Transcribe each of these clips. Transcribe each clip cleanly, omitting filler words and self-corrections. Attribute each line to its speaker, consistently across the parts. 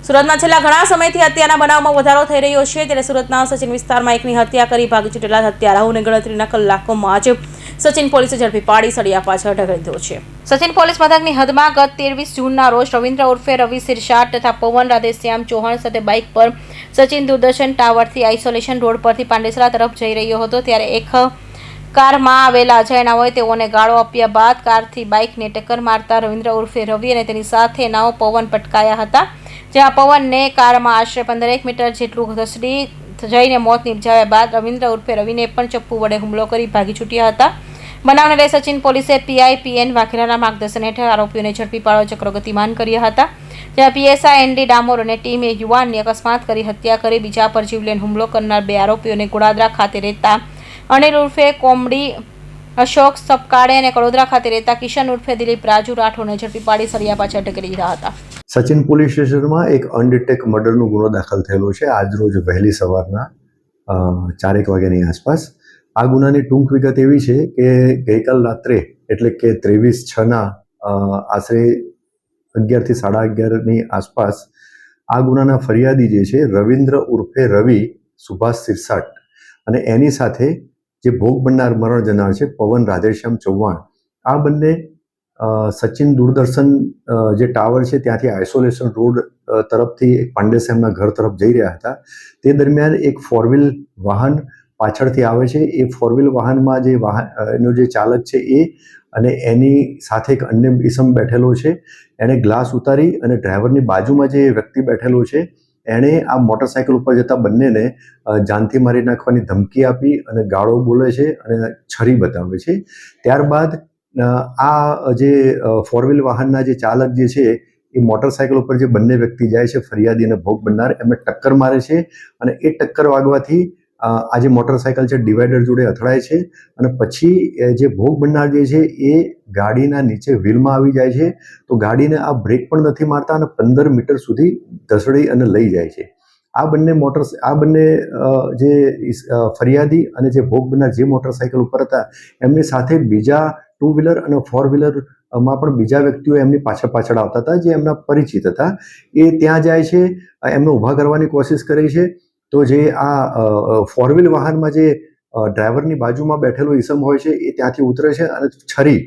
Speaker 1: સુરતમાં છેલ્લા ઘણા સમયથી હત્યાના બનાવમાં વધારો થઈ રહ્યો છે, ત્યારે સુરતના સચિન વિસ્તારમાં એકની હત્યા કરી ભાગી છૂટેલા હત્યારાઓને ગણતરીના કલાકોમાં જ સચિન પોલીસે ઝડપી પાડી સળિયા પાછળ ઢકળી દીધો છે. સચિન પોલીસ મથકની હદમાં ગત 23 જૂનના રોજ રવિન્દ્ર ઉર્ફે રવિ સિરસાટ તથા પવન રાધેશ્યામ ચૌહાણ સાથે બાઇક પર સચિન દૂરદર્શન ટાવરથી આઇસોલેશન રોડ પરથી પાંડેસરા તરફ જઈ રહ્યો હતો, ત્યારે એક કારમાં આવેલા અજાણ્યાઓએ તેઓને ગાળો આપ્યા બાદ કારથી બાઇકને ટક્કર મારતા રવિન્દ્ર ઉર્ફે રવિ અને તેની સાથેનાઓ પવન પટકાયા હતા, જ્યાં પવનને કારમાં આશરે 15 મીટર જેટલું ઘસડી જઈને મોત નિપજાવ્યા બાદ રવિન્દ્ર ઉર્ફે રવિને પણ ચપ્પુ વડે હુમલો કરી ભાગી છૂટ્યા હતા. બનાવને લઈ સચિન પોલીસે PIPN વાઘેલાના માર્ગદર્શન હેઠળ આરોપીઓને ઝડપી પાડવા ચક્રો ગતિમાન કર્યા હતા, જ્યાં PSI ND ડામોર અને ટીમે યુવાનની અકસ્માત કરી હત્યા કરી બીજા પર જીવલેણ હુમલો કરનાર 2 આરોપીઓને ગોડાદરા ખાતે રહેતા અનિલ ઉર્ફે કોમડી અશોક સપકાળે અને કડોદરા ખાતે રહેતા કિશન ઉર્ફે દિલીપ રાજુ રાઠોડને ઝડપી પાડી સળિયા પાછળ ઢકલી દીધા હતા.
Speaker 2: સચિન પોલીસ સ્ટેશનમાં એક અનડિટેક મર્ડરનો ગુનો દાખલ થયેલો છે આજરોજ વહેલી સવારના 4 વાગ્યાની આસપાસ. આ ગુનાની ટૂંક વિગત એવી છે કે ગઈકાલ રાત્રે એટલે કે 23/6ના આશરે 11 થી 11:30ની આસપાસ આ ગુનાના ફરિયાદી જે છે રવિન્દ્ર ઉર્ફે રવિ સુભાષ સિરસાટ અને એની સાથે જે ભોગ બનનાર મરણ જનાર છે પવન રાધેશ્યામ ચૌહાણ, આ બંને સચિન દૂરદર્શન જે ટાવર છે ત્યાંથી આઇસોલેશન રોડ તરફથી પાંડેસરાના ઘર તરફ જઈ રહ્યા હતા. તે દરમિયાન એક 4 વ્હીલ વાહન પાછળથી આવે છે. એ 4 વ્હીલ વાહનમાં જે એનો જે ચાલક છે એ અને એની સાથે એક અન્ય ઇસમ બેઠેલો છે. એણે ગ્લાસ ઉતારી અને ડ્રાઈવરની બાજુમાં જે વ્યક્તિ બેઠેલો છે એણે આ મોટરસાઇકલ ઉપર જતા બંનેને જાનથી મારી નાખવાની ધમકી આપી અને ગાળો બોલે છે અને છરી બતાવે છે. ત્યારબાદ આ જે 4 વ્હીલ વાહનના જે ચાલક જે છે એ મોટરસાઇકલ ઉપર જે બંને વ્યક્તિ જાય છે ફરિયાદી અને ભોગ બનનાર એમને ટક્કર મારે છે અને એ ટક્કર વાગવાથી આ જે મોટરસાઇકલ છે ડિવાઈડર જોડે અથડાય છે અને પછી જે ભોગ બનનાર જે છે એ ગાડીના નીચે વ્હીલમાં આવી જાય છે. તો ગાડીને આ બ્રેક પણ નથી મારતા અને 15 મીટર સુધી ધસડી અને લઈ જાય છે. આ બંને જે ફરિયાદી અને જે ભોગ બનનાર જે મોટરસાઇકલ ઉપર હતા એમની સાથે બીજા 2 વ્હીલર અને 4 વ્હીલરમાં પણ બીજા વ્યક્તિઓ એમની પાછળ આવતા હતા જે એમના પરિચિત હતા. એ ત્યાં જાય છે, એમને ઊભા કરવાની કોશિશ કરે છે. તો જે આ 4 વ્હીલ વાહનમાં જે ડ્રાઈવરની બાજુમાં બેઠેલો ઈસમ હોય છે એ ત્યાંથી ઉતરે છે અને છરી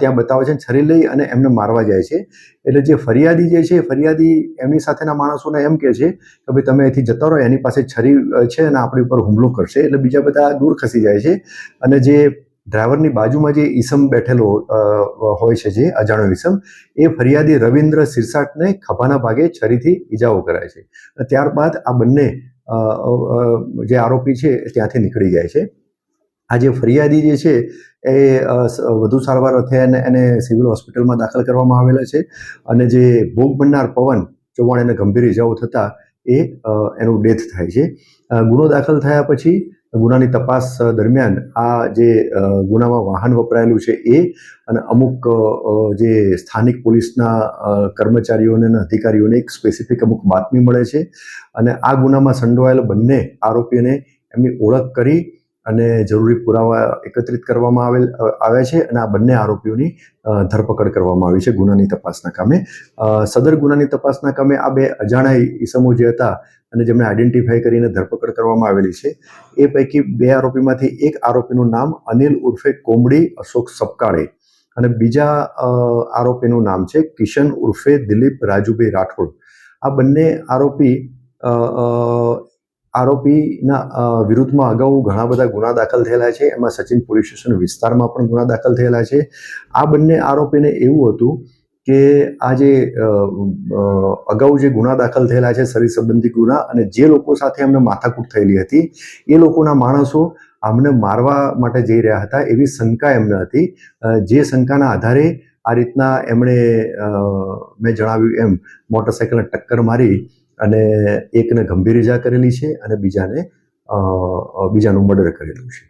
Speaker 2: ત્યાં બતાવે છે, છરી લઈ અને એમને મારવા જાય છે. એટલે જે ફરિયાદી જે છે ફરિયાદી એમની સાથેના માણસોને એમ કહે છે કે ભાઈ તમે અહીંથી જતા રહો, એની પાસે છરી છે અને આપણી ઉપર હુમલો કરશે. એટલે બીજા બધા દૂર ખસી જાય છે અને જે ડ્રાઈવરની બાજુમાં જે ઈસમ બેઠેલો હોય છે જે અજાણ્યો ઈસમ એ ફરિયાદી રવિન્દ્ર સિરસાટને ખભાના ભાગે છરીથી ઈજાઓ કરાય છે. ત્યારબાદ આ બંને જે આરોપી છે ત્યાંથી નીકળી જાય છે. આ જે ફરિયાદી જે છે એ વધુ સારવાર અર્થે એને સિવિલ હોસ્પિટલમાં દાખલ કરવામાં આવેલા છે અને જે ભોગ બનનાર પવન ચૌહાણ એને ગંભીર ઇજાઓ થતાં એનું ડેથ થાય છે. ગુનો દાખલ થયા પછી ગુનાની તપાસ દરમિયાન આ જે ગુનામાં વાહન વપરાયેલું છે એ અને અમુક જે સ્થાનિક પોલીસના કર્મચારીઓને અને અધિકારીઓને એક સ્પેસિફિક અમુક બાતમી મળે છે અને આ ગુનામાં સંડોવાયેલા બંને આરોપીઓને એમની ઓળખ કરી અને જરૂરી પુરાવા એકત્રિત કરવામાં આવ્યા છે અને આ બંને આરોપીઓની ધરપકડ કરવામાં આવી છે ગુનાની તપાસના કામે. સદર ગુનાની તપાસના કામે આ 2 અજાણ્યા ઈસમો જે હતા અને જેમને આઈડેન્ટિફાઈ કરીને ધરપકડ કરવામાં આવેલી છે એ પૈકી 2 આરોપીમાંથી એક આરોપીનું નામ અનિલ ઉર્ફે કોમડી અશોક સપકાળે અને બીજા આરોપીનું નામ છે કિશન ઉર્ફે દિલીપ રાજુભાઈ રાઠોડ. આ બંને આરોપીના વિરુદ્ધમાં અગાઉ ઘણા બધા ગુના દાખલ થયેલા છે. એમાં સચિન પોલીસ સ્ટેશન વિસ્તારમાં પણ ગુના દાખલ થયેલા છે. આ બંને આરોપીને એવું હતું કે આ જે અગાઉ જે ગુના દાખલ થયેલા છે શરીર સંબંધી ગુના અને જે લોકો સાથે એમને માથાકૂટ થયેલી હતી એ લોકોના માણસો આમને મારવા માટે જઈ રહ્યા હતા એવી શંકા એમને હતી. જે શંકાના આધારે આ રીતના એમણે મેં જણાવ્યું એમ મોટરસાઇકલને ટક્કર મારી અને એકને ગંભીર ઇજા કરેલી છે અને બીજાનું મર્ડર કરેલું છે.